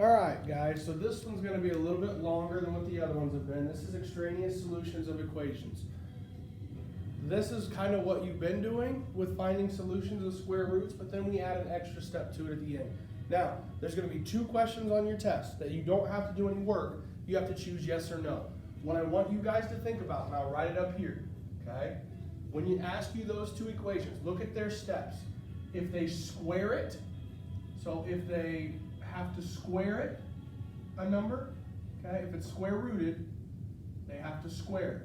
Alright guys, so this one's going to be a little bit longer than what the other ones have been. This is extraneous solutions of equations. This is kind of what you've been doing with finding solutions of square roots, but then we add an extra step to it at the end. Now, there's going to be 2 questions on your test that you don't have to do any work. You have to choose yes or no. What I want you guys to think about, and I'll write it up here, okay? When you ask you those 2 equations, look at their steps. If they square it, so if they have to square it, a number, okay? If it's square rooted, they have to square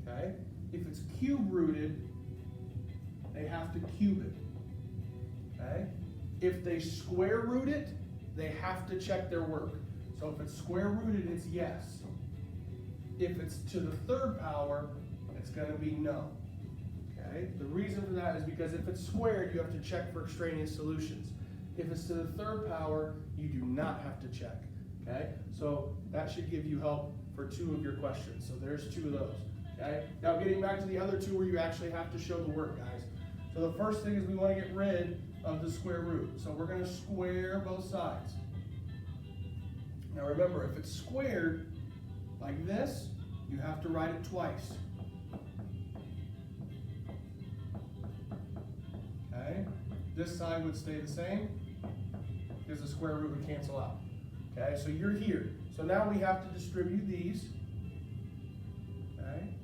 it, okay? If it's cube rooted, they have to cube it, okay? If they square root it, they have to check their work. So if it's square rooted, it's yes. If it's to the 3rd power, it's gonna be no, okay? The reason for that is because if it's squared, you have to check for extraneous solutions. If it's to the 3rd power, you do not have to check, okay? So that should give you help for 2 of your questions. So there's 2 of those, okay? Now getting back to the other 2 where you actually have to show the work, guys. So the first thing is we want to get rid of the square root. So we're going to square both sides. Now remember, if it's squared like this, you have to write it twice. Okay? This side would stay the same because the square root would cancel out. Okay, so you're here. So now we have to distribute these. Okay?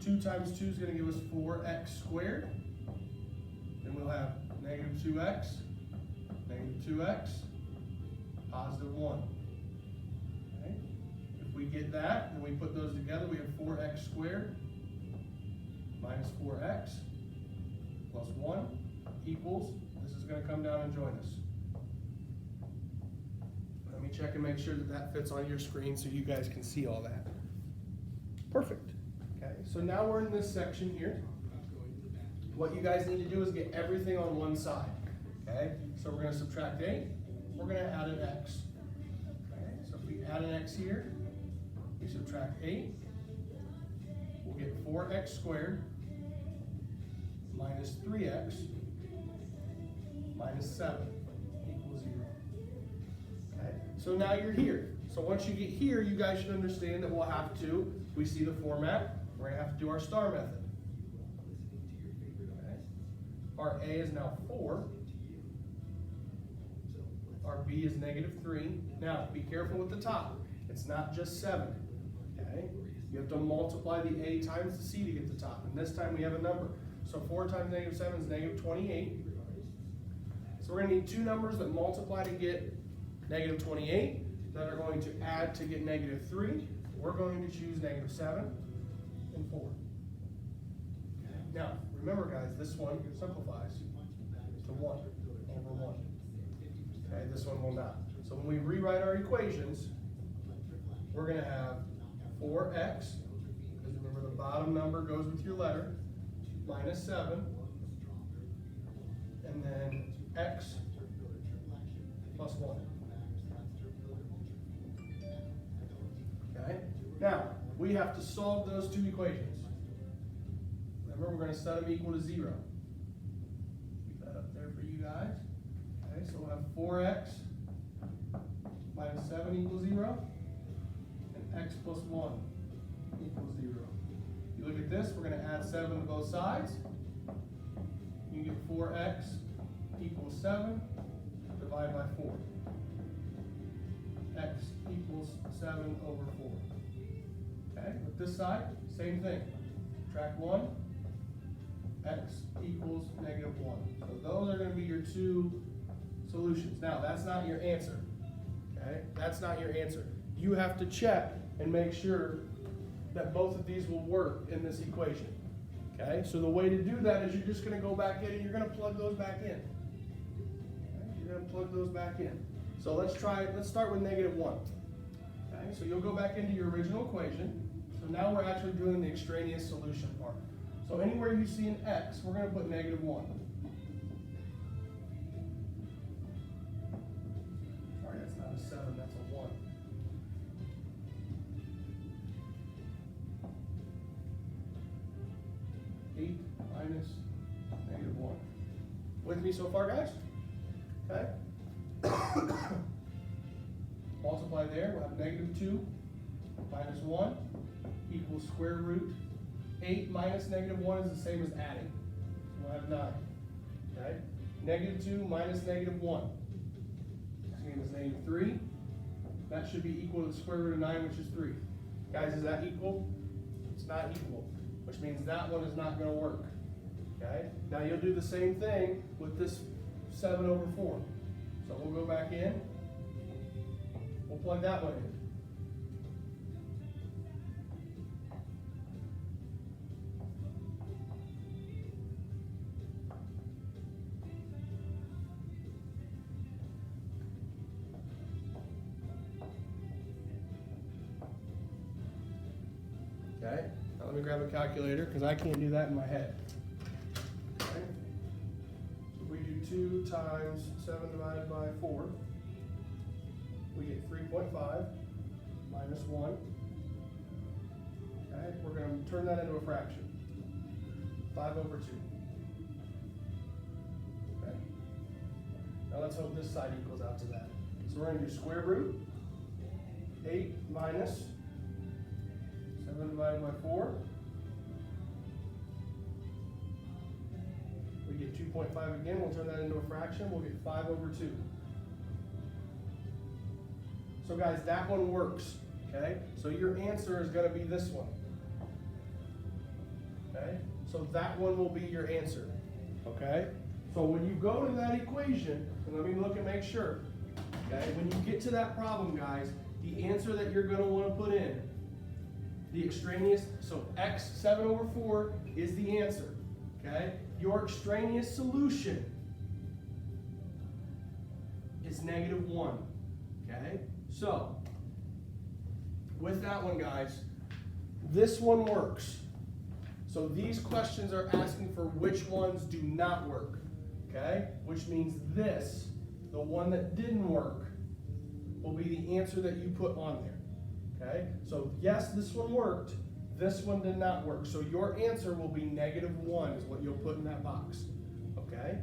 2 times 2 is going to give us 4x squared. Then we'll have negative 2x, positive 1. Okay? If we get that, then we put those together, we have 4x squared minus 4x plus 1 equals, this is going to come down and join us. Let me check and make sure that that fits on your screen so you guys can see all that. Perfect. Okay, so now we're in this section here. What you guys need to do is get everything on one side. Okay, so we're going to subtract 8. We're going to add an x. Okay, so if we add an x here, we subtract 8. We'll get 4x squared minus 3x minus 7 equals 0. Okay, so now you're here. So once you get here, you guys should understand that we'll have to, we see the format, we're going to have to do our star method. Okay. Our a is now 4. Our b is negative 3. Now, be careful with the top. It's not just 7. Okay? You have to multiply the a times the c to get the top. And this time we have a number. So 4 times negative 7 is negative 28. So we're going to need 2 numbers that multiply to get negative 28 that are going to add to get negative 3. We're going to choose negative 7 and 4. Now, remember guys, this one simplifies to 1 over 1. Okay, this one will not. So when we rewrite our equations, we're going to have 4x, because remember the bottom number goes with your letter, minus 7, and then x plus 1. Okay? Now, we have to solve those 2 equations. Remember, we're going to set them equal to 0. Keep that up there for you guys. Okay, so we'll have 4x minus 7 equals 0, and x plus 1 equals 0. You look at this, we're going to add 7 to both sides. You get 4x equals 7, divide by 4. X equals 7 over 4. Okay, with this side, same thing. Subtract 1, x equals negative 1. So those are going to be your 2 solutions. Now, that's not your answer. Okay, that's not your answer. You have to check and make sure that both of these will work in this equation. Okay, so the way to do that is you're just going to go back in and you're going to plug those back in. Okay, you're going to plug those back in. So let's start with negative 1. Okay, so you'll go back into your original equation. So now we're actually doing the extraneous solution part. So anywhere you see an x, we're going to put negative 1. Sorry, that's not a 7, that's a 1. Minus negative 1. With me so far, guys? Okay? multiply there, we'll have negative 2 minus 1 equals square root 8 minus negative 1 is the same as adding. We'll have 9. Okay? Negative 2 minus negative 1. This game is negative 3. That should be equal to the square root of 9, which is 3. Guys, is that equal? It's not equal, which means that one is not going to work. Okay? Now you'll do the same thing with this 7 over 4. So we'll go back in. We'll plug that one in. Okay, now let me grab a calculator because I can't do that in my head. Okay. If we do 2 times 7 divided by 4, we get 3.5 minus 1. Okay, we're going to turn that into a fraction. 5 over 2. Okay. Now let's hope this side equals out to that. So we're going to do square root 8 minus 7 divided by 4. We get 2.5 again. We'll turn that into a fraction. We'll get 5 over 2. So guys, that one works. Okay? So your answer is going to be this one. Okay? So that one will be your answer. Okay? So when you go to that equation, and let me look and make sure. Okay? When you get to that problem, guys, the answer that you're going to want to put in, the extraneous, so x 7 over 4 is the answer. Okay? Your extraneous solution is negative 1. Okay? So, with that one, guys, this one works. So these questions are asking for which ones do not work. Okay? Which means this, the one that didn't work, will be the answer that you put on there. Okay, so yes, this one worked, this one did not work. So your answer will be negative 1 is what you'll put in that box. Okay,